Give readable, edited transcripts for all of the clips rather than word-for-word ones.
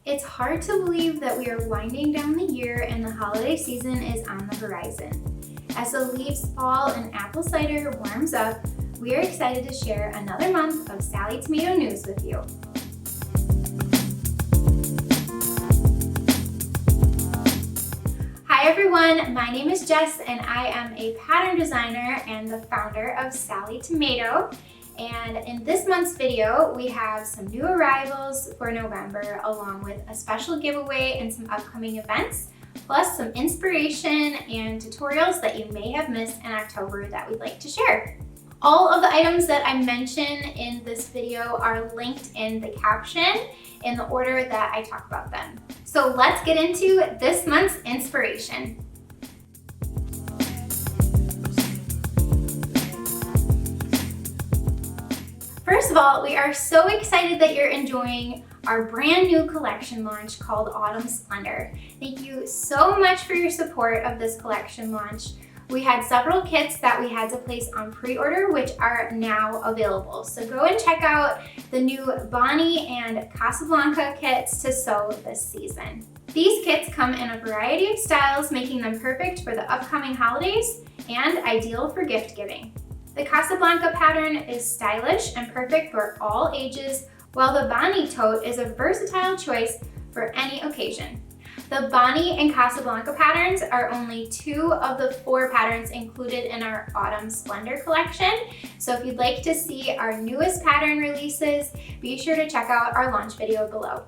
It's hard to believe that we are winding down the year and the holiday season is on the horizon. As the leaves fall and apple cider warms up, we are excited to share another month of Sallie Tomato news with you. Hi everyone, my name is Jess and I am a pattern designer and the founder of Sallie Tomato. And in this month's video, we have some new arrivals for November along with a special giveaway and some upcoming events, plus some inspiration and tutorials that you may have missed in October that we'd like to share. All of the items that I mention in this video are linked in the caption in the order that I talk about them. So let's get into this month's inspiration. First of all, we are so excited that you're enjoying our brand new collection launch called Autumn Splendor. Thank you so much for your support of this collection launch. We had several kits that we had to place on pre-order, which are now available. So go and check out the new Bonnie and CASABLANCA kits to sew this season. These kits come in a variety of styles, making them perfect for the upcoming holidays and ideal for gift giving. The CASABLANCA pattern is stylish and perfect for all ages, while the Bonnie tote is a versatile choice for any occasion. The Bonnie and CASABLANCA patterns are only 2 of the 4 patterns included in our Autumn Splendor collection. So if you'd like to see our newest pattern releases, be sure to check out our launch video below.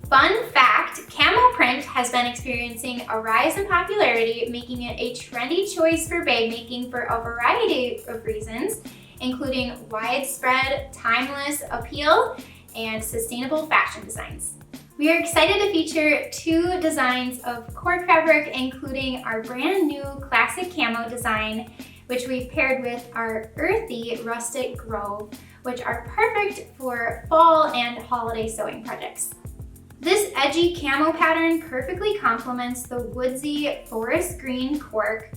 Fun fact, camo print has been experiencing a rise in popularity, making it a trendy choice for bag making for a variety of reasons, including widespread, timeless appeal and sustainable fashion designs. We are excited to feature 2 designs of cork fabric, including our brand new classic camo design, which we've paired with our earthy Rustic Grove, which are perfect for fall and holiday sewing projects. This edgy camo pattern perfectly complements the woodsy forest green cork,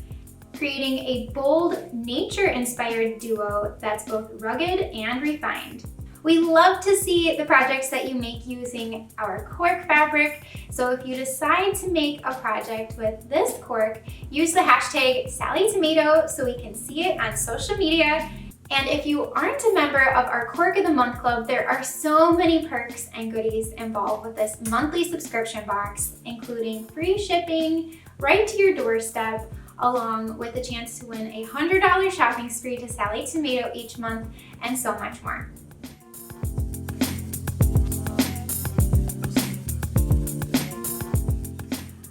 creating a bold, nature-inspired duo that's both rugged and refined. We love to see the projects that you make using our cork fabric, so if you decide to make a project with this cork, use the hashtag #SallieTomato so we can see it on social media. And if you aren't a member of our Cork of the Month Club, there are so many perks and goodies involved with this monthly subscription box, including free shipping right to your doorstep, along with the chance to win a $100 shopping spree to Sallie Tomato each month, and so much more.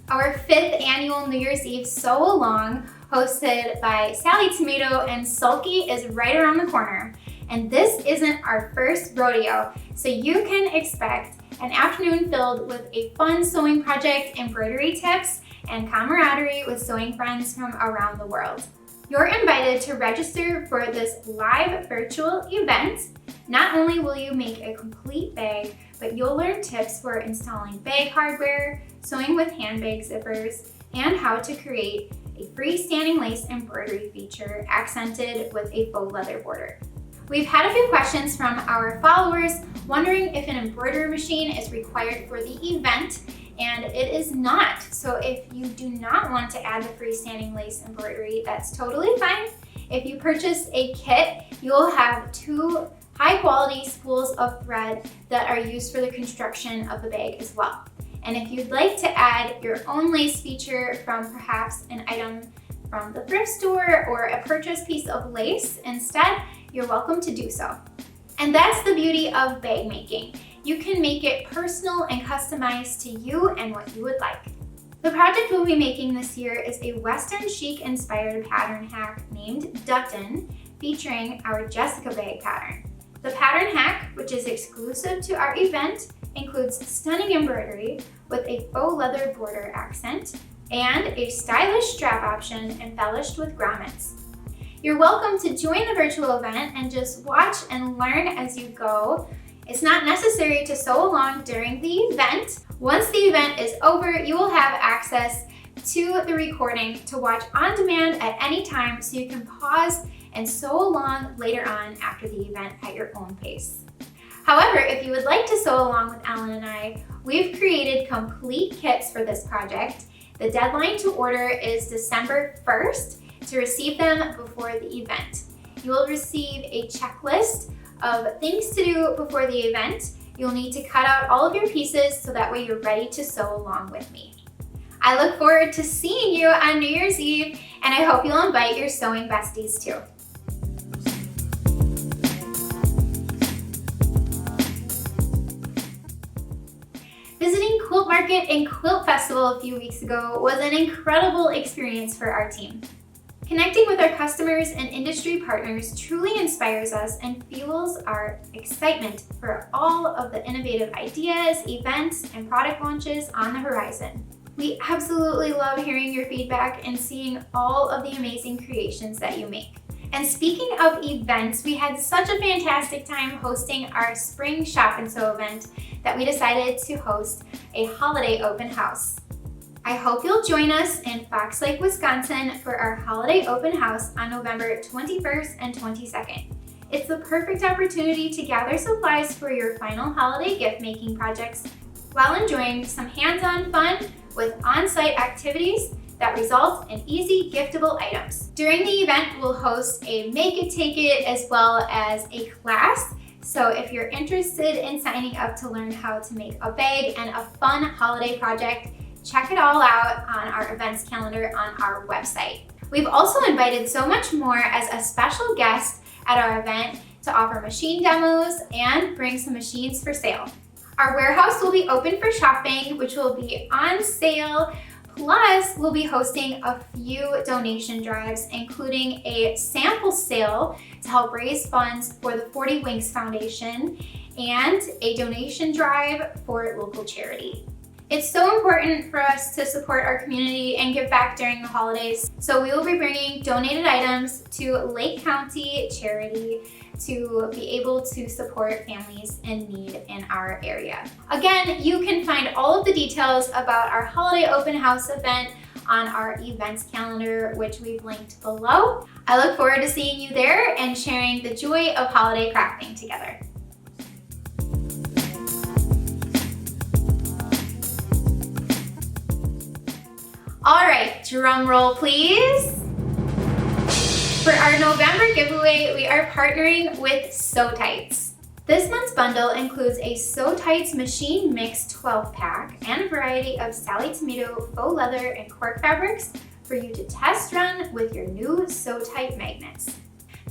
Our 5th annual New Year's Eve Sew Along, hosted by Sallie Tomato and SULKY, is right around the corner. And this isn't our first rodeo, so you can expect an afternoon filled with a fun sewing project, embroidery tips, and camaraderie with sewing friends from around the world. You're invited to register for this live virtual event. Not only will you make a complete bag, but you'll learn tips for installing bag hardware, sewing with handbag zippers, and how to create a freestanding lace embroidery feature accented with a faux leather border. We've had a few questions from our followers wondering if an embroidery machine is required for the event, and it is not. So if you do not want to add the freestanding lace embroidery, that's totally fine. If you purchase a kit, you'll have 2 high-quality spools of thread that are used for the construction of the bag as well. And if you'd like to add your own lace feature from perhaps an item from the thrift store or a purchased piece of lace instead, you're welcome to do so. And that's the beauty of bag making. You can make it personal and customized to you and what you would like. The project we'll be making this year is a Western chic inspired pattern hack named Dutton, featuring our Jessica bag pattern. The pattern hack, which is exclusive to our event, includes stunning embroidery with a faux leather border accent and a stylish strap option embellished with grommets. You're welcome to join the virtual event and just watch and learn as you go. It's not necessary to sew along during the event. Once the event is over, you will have access to the recording to watch on demand at any time, so you can pause and sew along later on after the event at your own pace. However, if you would like to sew along with Ellen and I, we've created complete kits for this project. The deadline to order is December 1st to receive them before the event. You will receive a checklist of things to do before the event. You'll need to cut out all of your pieces so that way you're ready to sew along with me. I look forward to seeing you on New Year's Eve, and I hope you'll invite your sewing besties too. Visiting Quilt Market and Quilt Festival a few weeks ago was an incredible experience for our team. Connecting with our customers and industry partners truly inspires us and fuels our excitement for all of the innovative ideas, events, and product launches on the horizon. We absolutely love hearing your feedback and seeing all of the amazing creations that you make. And speaking of events, we had such a fantastic time hosting our spring shop and sew event that we decided to host a holiday open house. I hope you'll join us in Fox Lake, Wisconsin for our holiday open house on November 21st and 22nd. It's the perfect opportunity to gather supplies for your final holiday gift making projects while enjoying some hands-on fun with on-site activities that result in easy giftable items. During the event, we'll host a make it take it as well as a class. So if you're interested in signing up to learn how to make a bag and a fun holiday project, check it all out on our events calendar on our website. We've also invited so much more as a special guest at our event to offer machine demos and bring some machines for sale. Our warehouse will be open for shopping, which will be on sale. Plus, we'll be hosting a few donation drives, including a sample sale to help raise funds for the 40 Winks Foundation and a donation drive for local charity. It's so important for us to support our community and give back during the holidays. So we will be bringing donated items to Lake County charity to be able to support families in need in our area. Again, you can find all of the details about our holiday open house event on our events calendar, which we've linked below. I look forward to seeing you there and sharing the joy of holiday crafting together. All right, drum roll please. For our November giveaway, we are partnering with Sew Tights. This month's bundle includes a Sew Tights Machine Mix 12-pack and a variety of Sallie Tomato faux leather and cork fabrics for you to test run with your new Sew Tight magnets.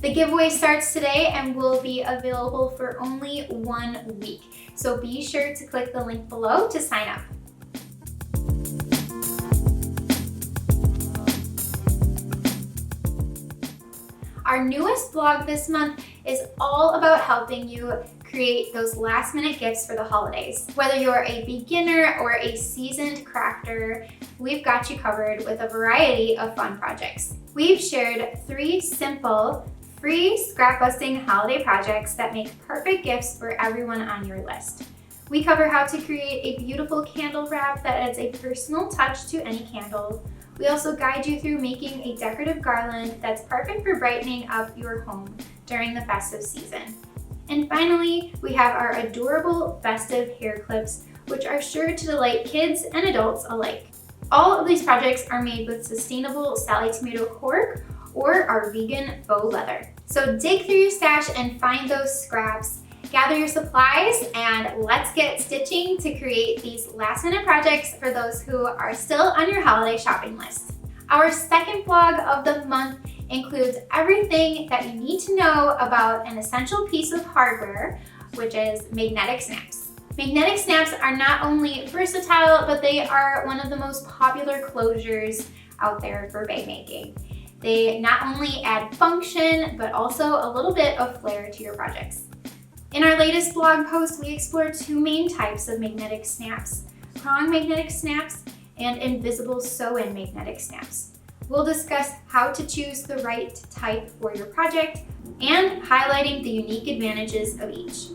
The giveaway starts today and will be available for only 1 week, so be sure to click the link below to sign up. Our newest blog this month is all about helping you create those last-minute gifts for the holidays. Whether you're a beginner or a seasoned crafter, we've got you covered with a variety of fun projects. We've shared 3 simple, free scrap-busting holiday projects that make perfect gifts for everyone on your list. We cover how to create a beautiful candle wrap that adds a personal touch to any candle. We also guide you through making a decorative garland that's perfect for brightening up your home during the festive season. And finally, we have our adorable festive hair clips, which are sure to delight kids and adults alike. All of these projects are made with sustainable Sallie Tomato cork or our vegan faux leather. So dig through your stash and find those scraps. Gather your supplies and let's get stitching to create these last-minute projects for those who are still on your holiday shopping list. Our second blog of the month includes everything that you need to know about an essential piece of hardware, which is magnetic snaps. Magnetic snaps are not only versatile, but they are one of the most popular closures out there for bag making. They not only add function, but also a little bit of flair to your projects. In our latest blog post, we explore 2 main types of magnetic snaps: prong magnetic snaps and invisible sew-in magnetic snaps. We'll discuss how to choose the right type for your project and highlighting the unique advantages of each.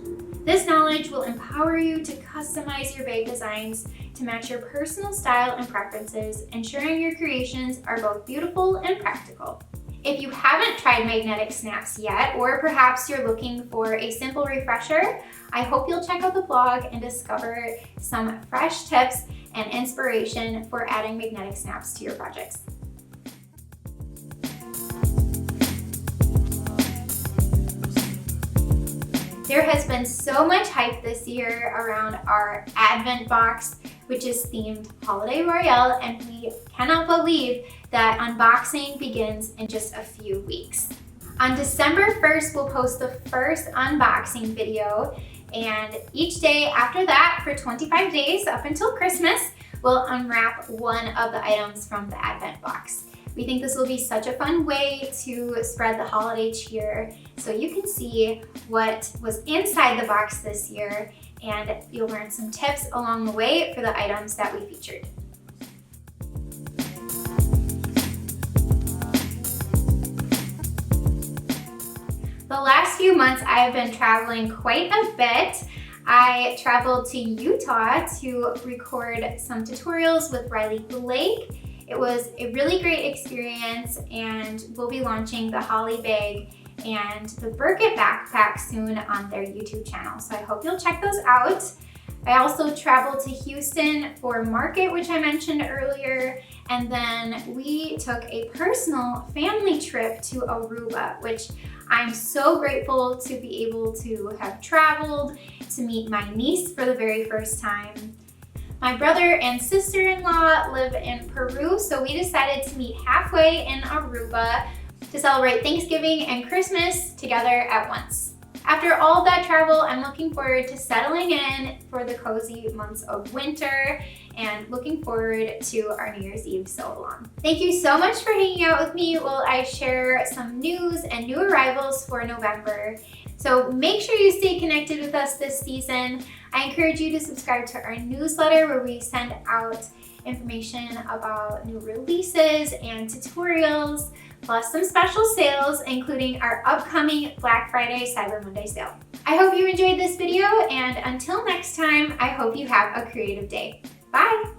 This knowledge will empower you to customize your bag designs to match your personal style and preferences, ensuring your creations are both beautiful and practical. If you haven't tried magnetic snaps yet, or perhaps you're looking for a simple refresher, I hope you'll check out the blog and discover some fresh tips and inspiration for adding magnetic snaps to your projects. There has been so much hype this year around our Advent box, which is themed Holiday Royale, and we cannot believe that unboxing begins in just a few weeks. On December 1st, we'll post the first unboxing video, and each day after that, for 25 days up until Christmas, we'll unwrap one of the items from the Advent box. We think this will be such a fun way to spread the holiday cheer, so you can see what was inside the box this year, and you'll learn some tips along the way for the items that we featured. The last few months I've been traveling quite a bit. I traveled to Utah to record some tutorials with Riley Blake. It was a really great experience, and we'll be launching the Holly bag and the Burkett backpack soon on their YouTube channel, so I hope you'll check those out. I also traveled to Houston for market, which I mentioned earlier, and then we took a personal family trip to Aruba, which I'm so grateful to be able to have traveled, to meet my niece for the very first time. My brother and sister-in-law live in Peru, so we decided to meet halfway in Aruba to celebrate Thanksgiving and Christmas together at once. After all of that travel, I'm looking forward to settling in for the cozy months of winter and looking forward to our New Year's Eve sew-along. Thank you so much for hanging out with me while I share some news and new arrivals for November. So make sure you stay connected with us this season. I encourage you to subscribe to our newsletter where we send out information about new releases and tutorials, plus some special sales, including our upcoming Black Friday, Cyber Monday sale. I hope you enjoyed this video, and until next time, I hope you have a creative day. Bye!